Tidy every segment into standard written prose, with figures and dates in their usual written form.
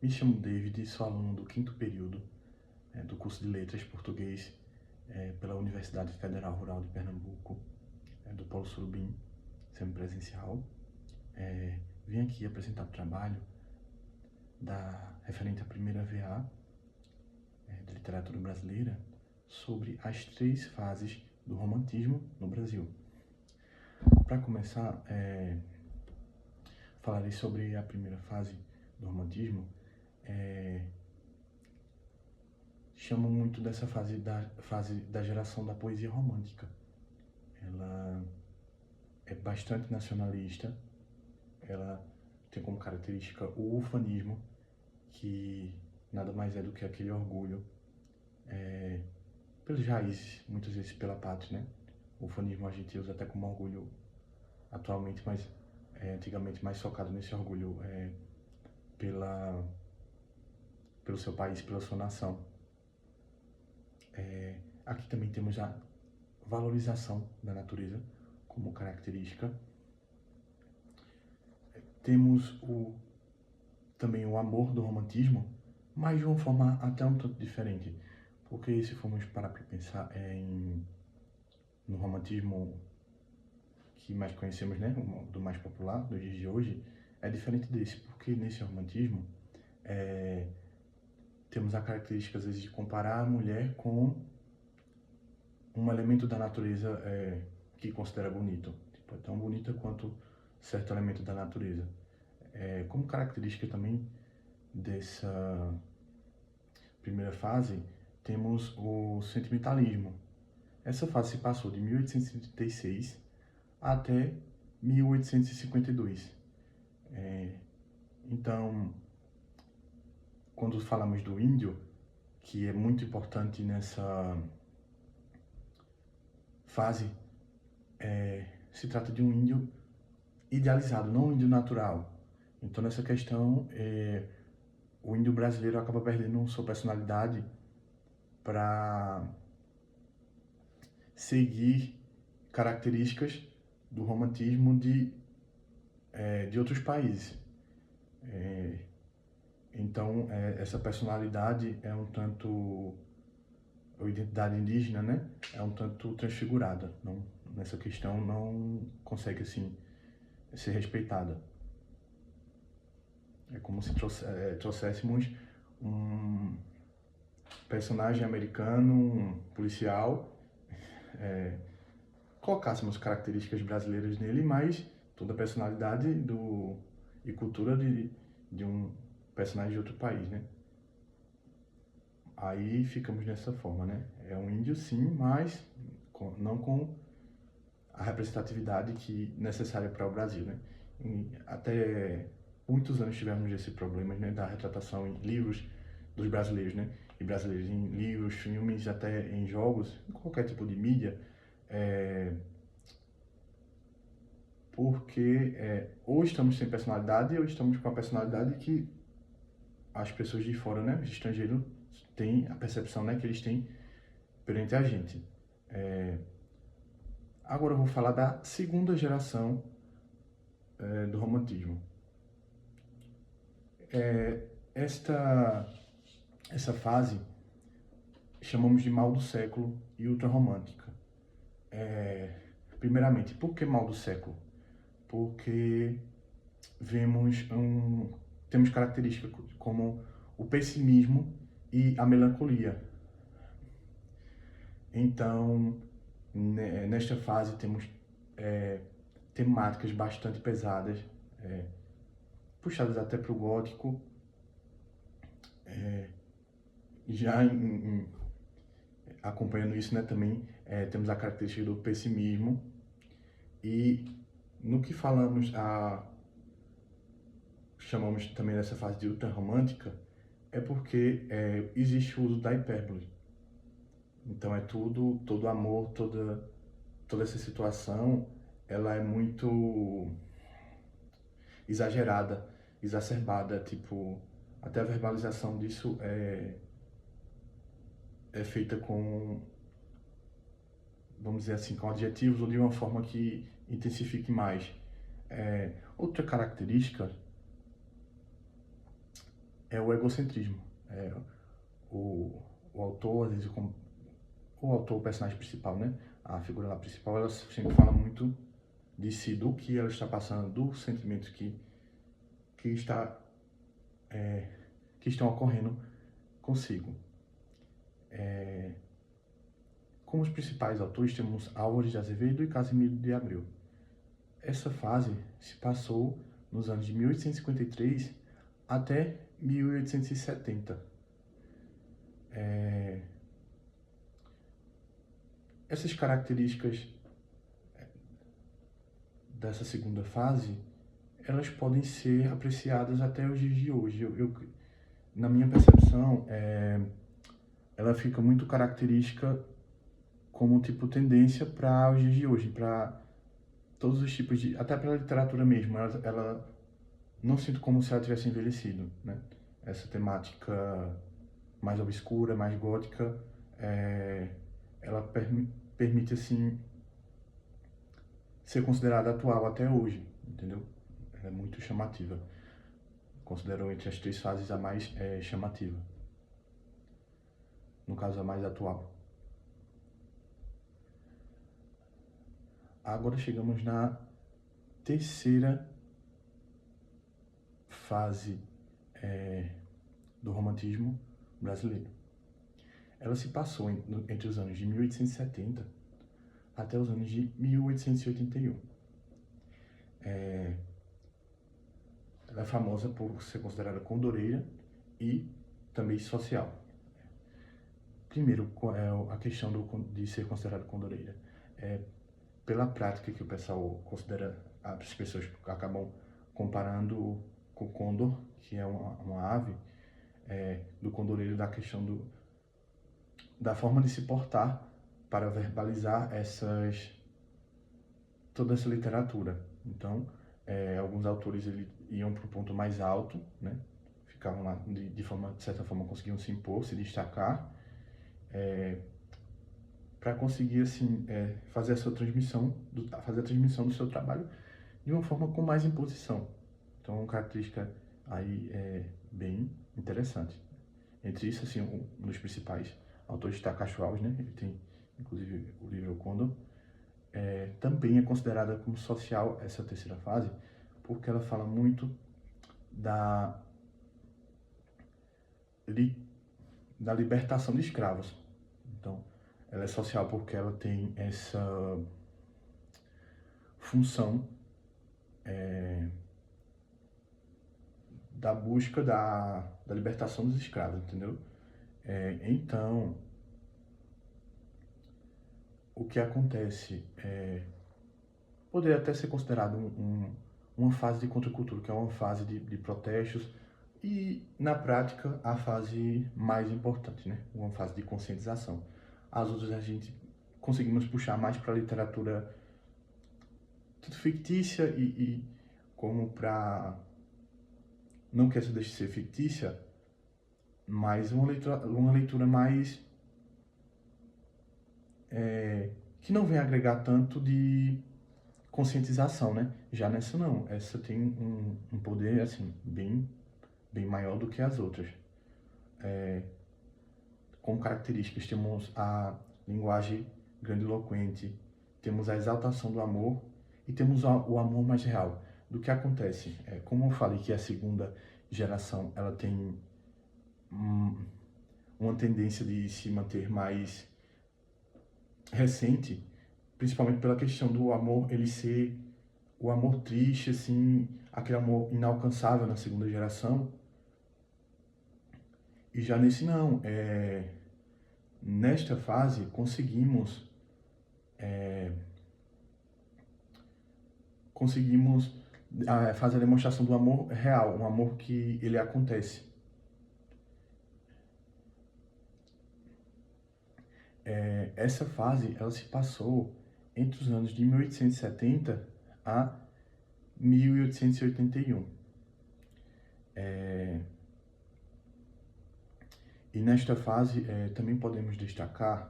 Me chamo David, sou aluno do quinto período do curso de Letras Português pela Universidade Federal Rural de Pernambuco, do Polo Surubim, semipresencial. Vim aqui apresentar o trabalho referente à primeira VA de literatura brasileira sobre as 3 fases do romantismo no Brasil. Para começar, falarei sobre a primeira fase do romantismo. Chamo muito dessa fase da geração da poesia romântica. Ela é bastante nacionalista, ela tem como característica o ufanismo, que nada mais é do que aquele orgulho pelas raízes, muitas vezes pela pátria, né? O ufanismo a gente usa até como orgulho atualmente, mas antigamente mais focado nesse orgulho pelo seu país, pela sua nação. Aqui também temos a valorização da natureza como característica. Temos também o amor do romantismo, mas de uma forma até um tanto diferente, porque se formos parar para pensar no romantismo que mais conhecemos, né, do mais popular dos dias de hoje, é diferente desse, porque nesse romantismo temos a característica às vezes de comparar a mulher com um elemento da natureza que considera bonito, tipo, é tão bonita quanto certo elemento da natureza. Como característica também dessa primeira fase, temos o sentimentalismo. Essa fase se passou de 1836 até 1852. Então, quando falamos do índio, que é muito importante nessa fase, se trata de um índio idealizado, não um índio natural. Então, nessa questão, o índio brasileiro acaba perdendo sua personalidade para seguir características do romantismo de outros países. Então, essa personalidade é um tanto, a identidade indígena, né, é um tanto transfigurada. Nessa questão não consegue, assim, ser respeitada. É como se trouxéssemos um personagem americano, um policial, colocássemos características brasileiras nele, mas toda a personalidade e cultura de um personagem de outro país, né? Aí ficamos dessa forma, né? É um índio sim, mas não com a representatividade necessária para o Brasil, né? Até muitos anos tivemos esse problema, né, da retratação em livros dos brasileiros, né? E brasileiros em livros, filmes, até em jogos, em qualquer tipo de mídia, porque ou estamos sem personalidade ou estamos com a personalidade que as pessoas de fora, né, os estrangeiros, têm a percepção, né, que eles têm perante a gente. Agora eu vou falar da segunda geração do romantismo. Essa fase chamamos de mal do século e ultrarromântica. Primeiramente, por que mal do século? Porque temos características como o pessimismo e a melancolia. Então, nesta fase temos temáticas bastante pesadas, puxadas até para o gótico. Já acompanhando isso, né, também temos a característica do pessimismo. E no que chamamos também dessa fase de ultrarromântica, é porque existe o uso da hipérbole. Então todo amor, toda essa situação, ela é muito exagerada, exacerbada, tipo, até a verbalização disso é feita com, vamos dizer assim, com adjetivos ou de uma forma que intensifique mais. Outra característica é o egocentrismo. O autor, às vezes, o autor, o personagem principal, né? A figura lá principal, ela sempre fala muito de si, do que ela está passando, dos sentimentos que, está, que estão ocorrendo consigo. Como os principais autores, temos Álvares de Azevedo e Casimiro de Abreu. Essa fase se passou nos anos de 1853 até 1870. Essas características dessa segunda fase, elas podem ser apreciadas até os dias de hoje. Na minha percepção, ela fica muito característica como tipo tendência para os dias de hoje, para todos os tipos de, até para a literatura mesmo. Ela não sinto como se ela tivesse envelhecido, né? Essa temática mais obscura, mais gótica, ela permite assim ser considerada atual até hoje, entendeu? Ela é muito chamativa. Considero entre as três fases a mais chamativa. No caso, a mais atual. Agora chegamos na terceira fase do romantismo brasileiro. Ela se passou entre os anos de 1870 até os anos de 1881. Ela é famosa por ser considerada condoreira e também social. Primeiro, a questão de ser considerada condoreira. Pela prática que o pessoal considera, as pessoas acabam comparando com o condor, que é uma ave, do condoreiro, da questão da forma de se portar para verbalizar toda essa literatura. Então, alguns autores iam para o ponto mais alto, né? Ficavam lá de certa forma conseguiam se impor, se destacar, para conseguir assim fazer a transmissão do seu trabalho de uma forma com mais imposição. Então, uma característica aí bem interessante. Entre isso, assim, um dos principais autores está Castro Alves, né? Ele tem, inclusive, o livro O Condor. Também é considerada como social essa terceira fase, porque ela fala muito da libertação de escravos. Então, ela é social porque ela tem essa função da busca da libertação dos escravos, entendeu? Então, o que acontece poderia até ser considerado uma fase de contracultura, que é uma fase de protestos, e, na prática, a fase mais importante, né? Uma fase de conscientização. As outras a gente conseguimos puxar mais para a literatura tudo fictícia e como para... Não que essa deixe de ser fictícia, mas uma leitura mais... que não vem agregar tanto de conscientização, né? Já nessa não, essa tem um poder, assim, bem maior do que as outras. Com características, temos a linguagem grandiloquente, temos a exaltação do amor e temos o amor mais real. Do que acontece? Como eu falei que a segunda geração ela tem uma tendência de se manter mais recente, principalmente pela questão do amor, ele ser o amor triste, assim, aquele amor inalcançável na segunda geração. E já nesse não, nesta fase conseguimos fazer a demonstração do amor real, um amor que ele acontece. Essa fase ela se passou entre os anos de 1870 a 1881. E nesta fase também podemos destacar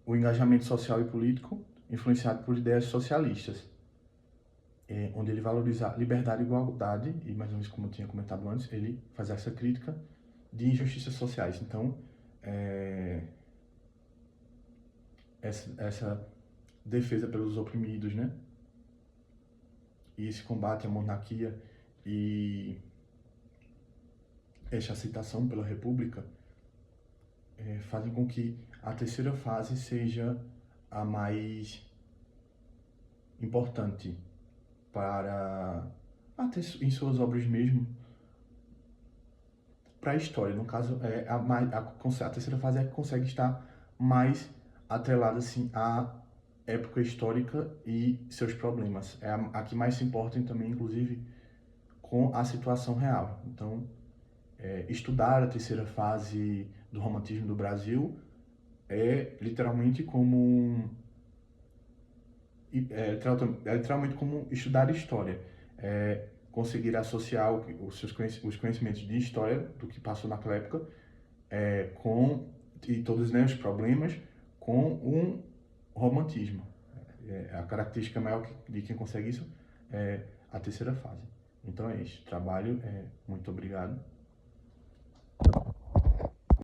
o engajamento social e político influenciado por ideias socialistas. onde ele valoriza liberdade e igualdade, e mais ou menos como eu tinha comentado antes, ele faz essa crítica de injustiças sociais. Então, essa defesa pelos oprimidos, né? E esse combate à monarquia e essa aceitação pela República fazem com que a terceira fase seja a mais importante para, até em suas obras mesmo, para a história. No caso, a terceira fase é a que consegue estar mais atrelada assim, à época histórica e seus problemas. É a que mais se importa também, inclusive, com a situação real. Então, estudar a terceira fase do romantismo do Brasil é literalmente como estudar história. Conseguir associar os conhecimentos de história do que passou naquela época e todos, né, os problemas com um romantismo. A característica maior de quem consegue isso é a terceira fase. Então é isso. Trabalho. Muito obrigado.